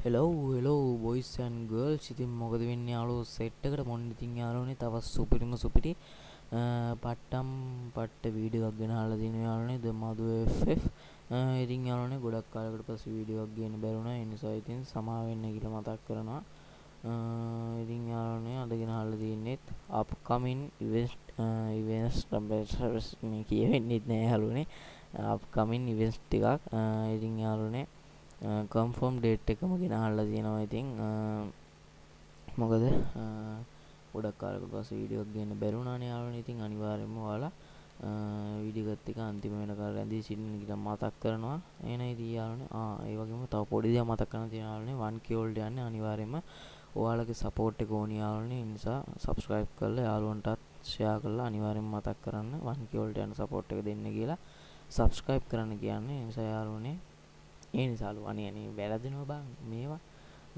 Hello boys and girls. ඉතින් මොකද වෙන්නේ යාළුවෝ, සෙට් එකට මොන්න ඉතින් යාළුවනේ තවත් සුපිරි පට්ටම් පට්ට වීඩියෝ එකක් ගෙනහලා තියෙනවා යාළුවනේ, ද මදු FF. ඉතින් යාළුවනේ ගොඩක් කාලයකට පස්සේ වීඩියෝ එකක් ගේන්න බැරුණා. ඒ නිසා ඉතින් සමාව වෙන්න කියලා මතක් කරනවා. ඉතින් යාළුවනේ අද ගෙනහලා තියෙන්නේත් අප්කමින් ඉවෙන්ට්ස් මේ කියවෙන්නෙත් නෑ යාළුවනේ. අප්කමින් ඉවෙන්ට්ස් ටිකක්. ඉතින් යාළුවනේ කන්ෆර්ම් ඩේට් එකම ගෙනහල්ලා තියෙනවා. ඉතින් මොකද ගොඩක් කාලයකට පස්සේ වීඩියෝ එකක් ගේන්න බැරුණානේ යාළුවනේ. ඉතින් අනිවාර්යයෙන්ම ඔයාලා වීඩියෝ එකත් එක්ක අන්තිම වෙනකන් රැඳී සිටින්න කියලා මතක් කරනවා. එහෙනම් ඉතින් යාළුවනේ ඒ වගේම තව පොඩි දෙයක් මතක් කරන්න තියෙනවා යාළුවනේ. 1k වලට යන්නේ අනිවාර්යයෙන්ම ඔයාලගේ සපෝට් එක ඕනි යාළුවනේ. ඒ නිසා subscribe කරලා යාළුවන්ටත් share කරලා අනිවාර්යයෙන්ම මතක් කරන්න 1k වලට යන සපෝට් එක දෙන්න කියලා subscribe කරන්න කියන්නේ. ඒ නිසා යාළුවනේ ඒ නිසාලු අනේ වැරදිනවා බං මේවා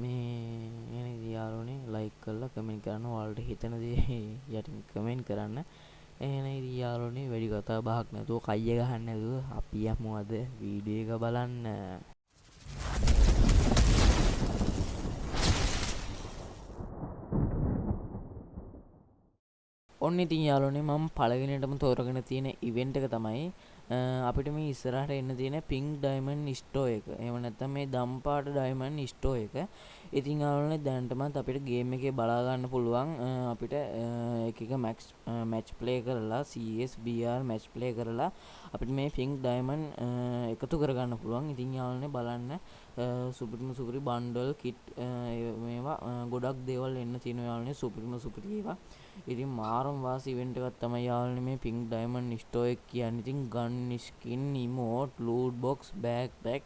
මේ එන යාළුවනේ ලයික් කරලා කමෙන්ට් කරන්න, ඔයාලට හිතන දේ යටින් කමෙන්ට් කරන්න. එහෙනම් ඉතින් යාළුවනේ වැඩි කතා බහක් නැතුව කයිය ගහන්න නැතුව අපි යමු අද වීඩියෝ එක බලන්න. ඔන්න ඉතින් යාළුවනේ මම පළවෙනියටම තෝරගෙන තියෙන ඉවෙන්ට් එක තමයි අපිට මේ ඉස්සරහට එන්න තියෙන පින්ක් ඩයමන්ඩ් ස්ටෝර් එක. එහෙම නැත්නම් මේ දම්පාට ඩයමන්ඩ් ස්ටෝර් එක. ඉතින් යාළුවනේ දැනටමත් අපිට ගේම් එකේ බලා ගන්න පුළුවන්. අපිට එක මැච් ප්ලේ කරලා CS BR මැච් ප්ලේ කරලා අපිට මේ පින්ක් ඩයමන්ඩ් එකතු කරගන්න පුළුවන්. ඉතින් යාළුවනේ බලන්න සුපිරි බන්ඩල් කිට් මේවා ගොඩක් දේවල් එන්න තියෙනවා යාළුවනේ, සුපිරි ඒවා. ඉතින් මාරම් වාසි ඉවෙන්ට් එකක් තමයි යාළුවනේ මේ පින්ක් ඩයමන්ඩ් ස්ටෝර් එක කියන්නේ. ඉතින් ගන් ස්කින්, ඉමෝට්, ලූට් බොක්ස්, බෑක්පැක්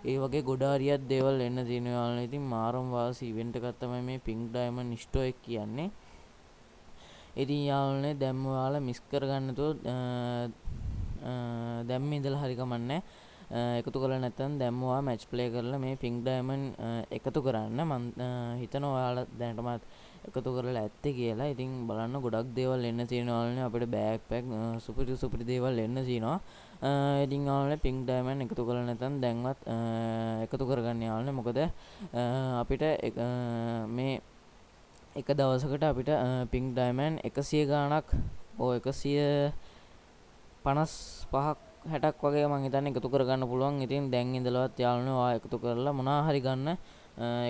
ඒ වගේ ගොඩ හරියක් දේවල් එන්න තියෙනවා යාළුවනේ. ඉතින් මාරම් වාසි ඉවෙන්ට් එකක් තමයි මේ පින්ක් ඩයමන්ඩ් ස්ටෝර් එක කියන්නේ. ඉතින් යාළුවනේ දැන් ඔයාලා මිස් කරගන්න නැතුව දැම්ම ඉඳලා හරි කමන්නේ එකතු කරලා නැත්නම් දැම්ම ඔයා මැච් ප්ලේ කරලා මේ පින්ක් ඩයමන්ඩ් එකතු කරන්න. මම හිතනවා ඔයාලා දැනටමත් එකතු කරලා ඇත්තේ කියලා. ඉතින් බලන්න ගොඩක් දේවල් එන්න තියෙනවා නේ. අපිට බෑග්පැක් සුපිරි දේවල් එන්න තියෙනවා. ඉතින් යාළුවනේ පින්ක් ඩයමන්ඩ් එකතු කරලා නැත්නම් දැන්වත් එකතු කරගන්න යාළුවනේ. මොකද අපිට මේ එක දවසකට අපිට පින්ක් ඩයමන්ඩ් 100 ගාණක් 155ක් 60ක් වගේ මම හිතන්නේ එකතු කරගන්න පුළුවන්. ඉතින් දැන් ඉඳලවත් යාළුවනේ ඔයා එකතු කරලා මොනවා හරි ගන්න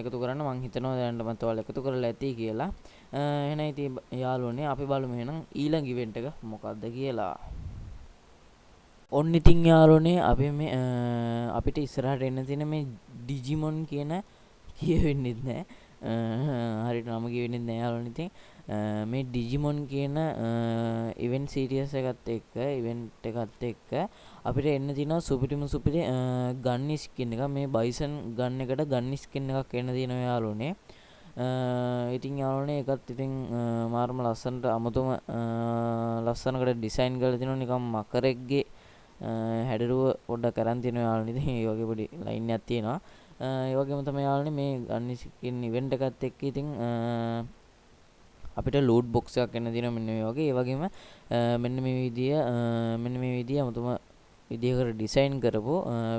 එකතු කරන්න මං හිතනවා දැනටමත් ඔයාලා එකතු කරලා ඇති කියලා. එහෙනම් ඉතින් යාළුවනේ අපි බලමු එහෙනම් ඊළඟ ඉවෙන්ට් එක මොකක්ද කියලා. ඔන්න ඉතින් යාළුවනේ අපි මේ අපිට ඉස්සරහට එන්න තියෙන මේ ඩිජිමොන් කියන කියවෙන්නෙත් නෑ. හරියට නම කියවෙන්නෙත් නෑ යාළුවනේ. ඉතින් මේ ඩිජිමොන් කියන ඉවෙන්ට් සීරීස් එකත් එක්ක අපිට එන්න තියෙනවා සුපිරි ගන් ස්කින් එක. මේ බයිසන් ගන් එකට ගන් ස්කින් එකක් එන්න තියෙනවා යාළුවනේ. ඉතින් යාළුවනේ ඒකත් ඉතින් මාරම ලස්සනට අමුතුම ලස්සනකට ඩිසයින් කරලා තිනවා. නිකන් මකරෙක්ගේ හැඩරුව පොඩ්ඩක් කරන් තිනවා යාළුවනේ. ඉතින් ඒ වගේ පොඩි ලයින් එකක් තියෙනවා. ඒ වගේම තමයි යාළුවනේ මේ ගන් ස්කින් ඉවෙන්ට් එකත් එක්ක ඉතින් අපිට ලූට් බොක්ස් එකක් එන්න තියෙනවා මෙන්න මේ වගේ. ඒ වගේම මෙන්න මේ විදිය අමුතුම විදියකට ඩිසයින් කරපු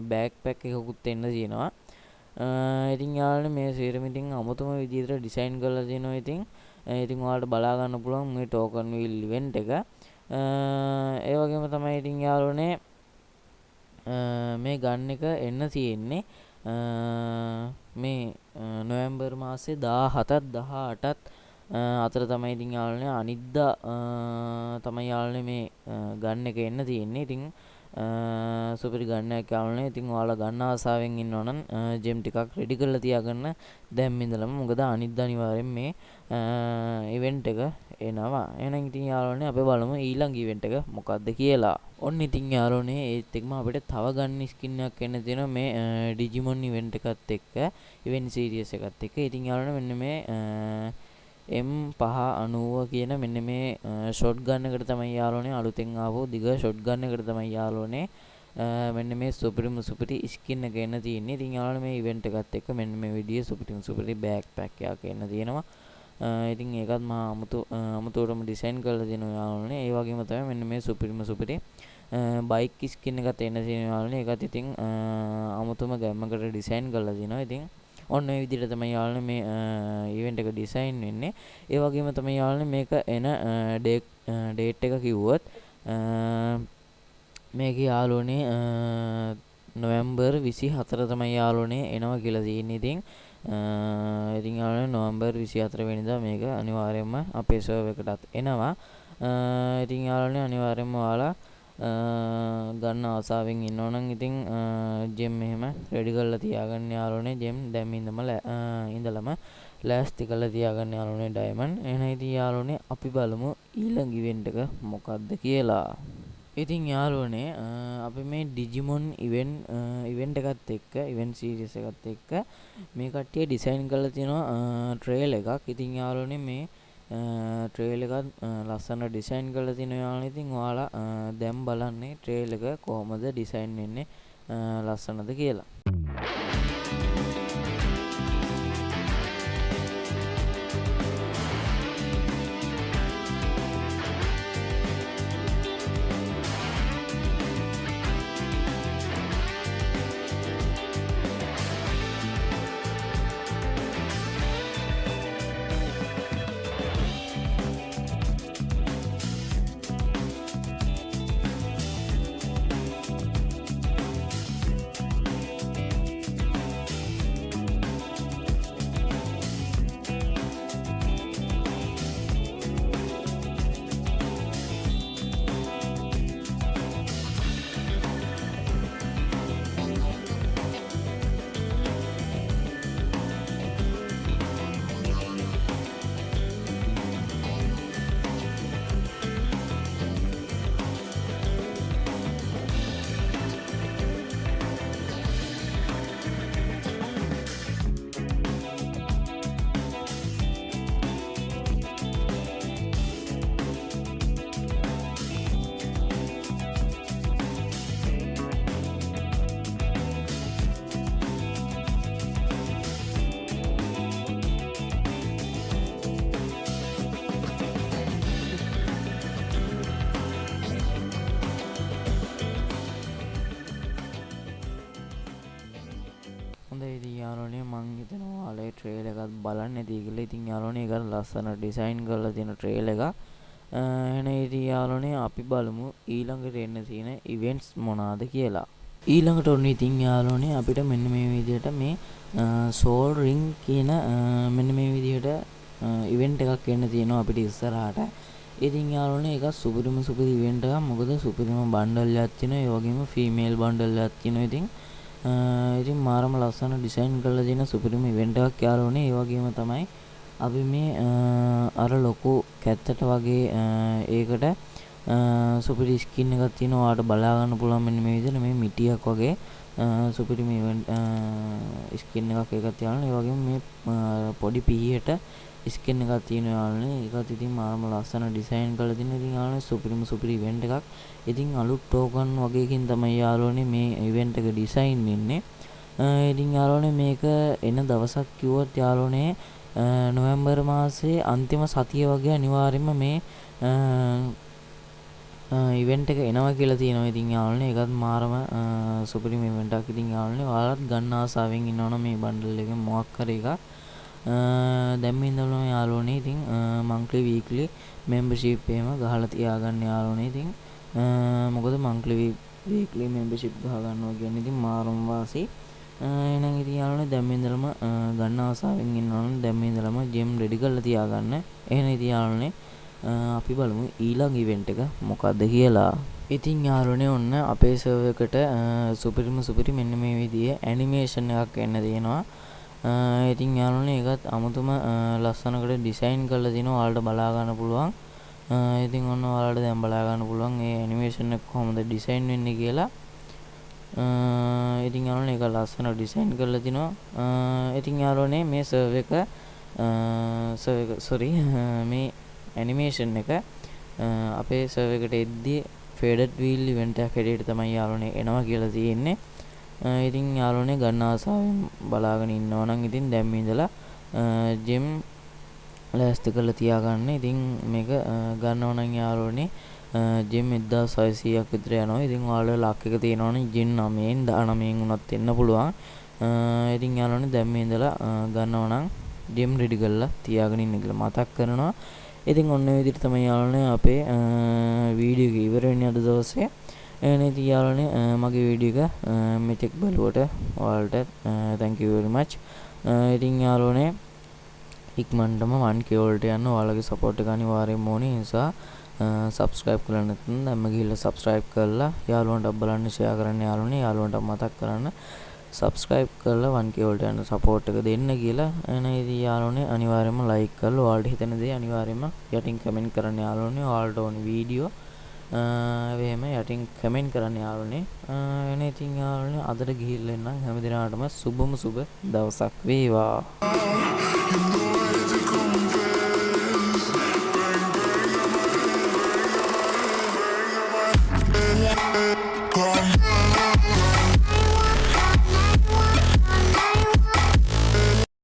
බෑක්පැක් එකකුත් එන්න තියෙනවා. ඉතින් යාළුවනේ මේ සීරම ඉතින් අමුතුම විදියට ඩිසයින් කරලා තියෙනවා. ඉතින් ඔයාලට බලා ගන්න පුළුවන් මේ ටෝකන් වීල් ඉවෙන්ට් එක. ඒ වගේම තමයි ඉතින් යාළුවනේ මේ ගන් එක එන්න තියෙන්නේ මේ නොවැම්බර් මාසේ 17ත් 18ත් අතර තමයි. ඉතින් යාළුවනේ අනිද්දා තමයි යාළුවනේ මේ ගන් එක එන්න තියෙන්නේ. ඉතින් සුපිරි ගන්න එකක් යාළුවනේ. ඉතින් ඔයාලා ගන්න ආසාවෙන් ඉන්නවනම් ජෙම් ටිකක් රෙඩි කරලා තියාගන්න දැන් ඉඳලම. මොකද අනිද්දා අනිවාර්යෙන් මේ ඉවෙන්ට් එක එනවා. එහෙනම් ඉතින් යාළුවනේ අපි බලමු ඊළඟ ඉවෙන්ට් එක මොකක්ද කියලා. ඔන්න ඉතින් යාළුවනේ ඒත් එක්කම අපිට තව ගන්න ස්කින් එකක් එන්න තියෙනවා මේ ඩිජිමොන් ඉවෙන්ට් එකත් එක්ක, ඉවෙන්ට් සීරීස් එකත් එක්ක. ඉතින් යාළුවනේ මෙන්න මේ M590 කියන මෙන්න මේ ෂොට් ගන් එකට තමයි යාළුවනේ අලුතෙන් ආපු දිග ෂොට් ගන් එකට තමයි යාළුවනේ මෙන්න මේ සුපිරි ස්කින් එක එන්න තියෙන්නේ. ඉතින් යාළුවනේ මේ ඉවෙන්ට් එකත් එක්ක මෙන්න මේ විදිහේ සුපිරි බෑක්පැක් එකක් එන්න තියෙනවා. ඉතින් ඒකත් මහා අමුතුවටම ඩිසයින් කරලා දෙනවා යාළුවනේ. ඒ වගේම තමයි මෙන්න මේ සුපිරි බයික් ස්කින් එකත් එන්න තියෙනවා යාළුවනේ. ඒකත් ඉතින් අමුතුම ගැම්මකට ඩිසයින් කරලා දෙනවා. ඉතින් ඔන්න ඒ විදිහට තමයි යාළුවනේ මේ ඉවෙන්ට් එක ඩිසයින් වෙන්නේ. ඒ වගේම තමයි යාළුවනේ මේක එන ඩේට් එක කිව්වොත් මේක යාළුවනේ නොවැම්බර් 24 තමයි යාළුවනේ එනවා කියලා තියෙන්නේ. ඉතින් යාළුවනේ නොවැම්බර් 24 වෙනිදා මේක අනිවාර්යයෙන්ම අපේ සර්වර් එකටත් එනවා. ඉතින් යාළුවනේ අනිවාර්යයෙන්ම ඔයාලා ගන්න ආසාවෙන් ඉන්නවනම් ඉතින් ජෙම් මෙහෙම රෙඩි කරලා තියාගන්න යාළුවනේ. ජෙම් දැන් ඉඳලම ලෑස්ති කරලා තියාගන්න යාළුවනේ ඩයමන්ඩ්. එහෙනම් ඉතින් යාළුවනේ අපි බලමු ඊළඟ ඉවෙන්ට් එක මොකක්ද කියලා. ඉතින් යාළුවනේ අපි මේ ඩිජිමොන් ඉවෙන්ට් එකත් එක්ක ඉවෙන්ට් සීරීස් එකත් එක්ක මේ කට්ටිය ඩිසයින් කරලා තියෙනවා ට්‍රේල් එකක්. ඉතින් යාළුවනේ මේ ට්‍රේල් එකත් ලස්සන ඩිසයින් කරලා තියෙනවා යාළුවනේ. ඉතින් ඔයාලා දැන් බලන්නේ ට්‍රේල් එක කොහොමද ඩිසයින් වෙන්නේ ලස්සනද කියලා. ඉතින් යාළුවනේ මං හිතනවා ඔයාලා ට්‍රේල් එකත් බලන්න ඇති කියලා. ඉතින් යාළුවනේ ඒක ලස්සන ඩිසයින් කරලා තියෙන ට්‍රේල් එකක්. එහෙනම් ඉතින් යාළුවනේ අපි බලමු ඊළඟට එන්න තියෙන ඉවෙන්ට්ස් මොනවාද කියලා. ඊළඟට ඔන්න ඉතින් යාළුවනේ අපිට මෙන්න මේ විදිහට මේ සෝල් රින් කියන මෙන්න මේ විදිහට ඉවෙන්ට් එකක් එන්න තියෙනවා අපිට ඉස්සරහට. ඉතින් යාළුවනේ ඒක සුපිරි ඉවෙන්ට් එකක්. මොකද සුපිරිම බණ්ඩල් එකක් තියෙනවා. ඒ වගේම ෆීමේල් බණ්ඩල් එකක් තියෙනවා. ඉතින් මාරම ලස්සන ඩිසයින් කරලා තියෙන සුපිරිම ඉවෙන්ට් එකක් යාළුවනේ. ඒ වගේම තමයි අපි මේ අර ලොකු කැත්තට වගේ ඒකට සුපිරි ස්කින් එකක් තියෙනවා. ඔයාලට බලා ගන්න පුළුවන් මෙන්න මේ විදිහට මේ මිටියක් වගේ සුපිරිම ඉවෙන්ට් ස්කින් එකක් ඒකත් යාළුවනේ. ඒ වගේම මේ පොඩි පීයට ස්කින් එකක් තියෙනවා යාළුවනේ. ඒකත් ඉතින් මාරම ලස්සන ඩිසයින් කරලා තියෙන. ඉතින් යාළුවනේ සුපිරි ඉවෙන්ට් එකක්. ඉතින් අලුත් ටෝකන් වගේකින් තමයි යාළුවනේ මේ ඉවෙන්ට් එක ඩිසයින් වෙන්නේ. ඉතින් යාළුවනේ මේක එන දවසක් කිව්වොත් යාළුවනේ නොවැම්බර් මාසයේ අන්තිම සතිය වගේ අනිවාර්යයෙන්ම මේ ඉවෙන්ට් එක එනවා කියලා තියෙනවා. ඉතින් යාළුවනේ ඒකත් මාරම සුපිරිම ඉවෙන්ට් එකක්. ඉතින් යාළුවනේ ඔයාලත් ගන්න ආසාවෙන් ඉන්නවනම් මේ බන්ඩල් එකෙන් මොකක් හරි එකක් දැන් ඉඳන්ම යාළුවනේ ඉතින් මන්ත්ලි වීක්ලි මෙම්බර්ෂිප් එහෙම ගහලා තියාගන්න යාළුවනේ. ඉතින් මොකද මන්ත්ලි වීක්ලි මෙම්බර්ෂිප් ගහ ගන්නවා කියන්නේ ඉතින් මාරම වාසි. එහෙනම් ඉතින් යාළුවනේ දැන් ඉඳන්ම ගන්න ආසාවෙන් ඉන්නවනම් දැන් ඉඳන්ම ජෙම් රෙඩි කරලා තියාගන්න. එහෙනම් ඉතින් යාළුවනේ අපි බලමු ඊළඟ ඉවෙන්ට් එක මොකක්ද කියලා. ඉතින් යාළුවනේ ඔන්න අපේ සර්වර් එකට සුපිරි මෙන්න මේ විදිහේ ඇනිමේෂන් එකක් එන්න තියෙනවා. ඉතින් යාළුවනේ ඒකත් අමුතුම ලස්සනකට ඩිසයින් කරලා තිනවා. ඔයාලට බලා ගන්න පුළුවන්. ඉතින් ඔන්න ඔයාලට දැන් බලා ගන්න පුළුවන් මේ ඇනිමේෂන් එක කොහොමද ඩිසයින් වෙන්නේ කියලා. ඉතින් යාළුවනේ ඒක ලස්සන ඩිසයින් කරලා තිනවා. ඉතින් යාළුවනේ මේ මේ ඇනිමේෂන් එක අපේ සර්වර් එකට එද්දී ෆේඩඩ් වීල් ඉවෙන්ට් එකක් හැටියට තමයි යාළුවනේ එනවා කියලා තියෙන්නේ. ඉතින් යාළුවනේ ගන්න ආසාවෙන් බලාගෙන ඉන්නවා නම් ඉතින් දැන් ඉඳලා ජෙම් ලෑස්ති කරලා තියාගන්න. ඉතින් මේක ගන්නව නම් යාළුවනේ ජෙම් 1600ක් විතර යනවා. ඉතින් ඔයාලට ලක් එක තියෙනවනේ ජෙන් 9න් 19න් උනත් එන්න පුළුවන්. ඉතින් යාළුවනේ දැන් මේ ඉඳලා ගන්නවා නම් ගේම් රෙඩි කරලා තියාගෙන ඉන්න කියලා මතක් කරනවා. ඉතින් ඔන්න ඔය විදිහට තමයි යාළුවනේ අපේ වීඩියෝ එක ඉවර වෙන්නේ අද දවසේ. එහෙනම් ඉතින් යාළුවනේ මගේ වීඩියෝ එක මෙතෙක් බලුවට ඔයාලට thank you very much. ඉතින් යාළුවනේ ඉක්මනටම 1k වලට යන්න ඔයාලගේ support එක අනිවාර්යයෙන්ම ඕනේ. ඒ නිසා subscribe කරලා නැත්නම් දැම්ම ගිහිල්ලා subscribe කරලා යාළුවන්ට බලන්න share කරන්න යාළුවනේ. යාළුවන්ට මතක් කරන්න subscribe කරලා 1k වලට යන support එක දෙන්න කියලා. එහෙනම් ඉතින් යාළුවනේ අනිවාර්යයෙන්ම like කරලා ඔයාලට හිතෙන දේ අනිවාර්යයෙන්ම යටින් comment කරන්න යාළුවනේ. ඔයාලට ඕන වීඩියෝ එහෙම යටින් comment කරන්න යාළුවනේ. එහෙනම් ඉතින් යාළුවනේ අදට ගිහිල්ලා එන්නම්. හැම දිනාටම සුබම සුබ දවසක් වේවා.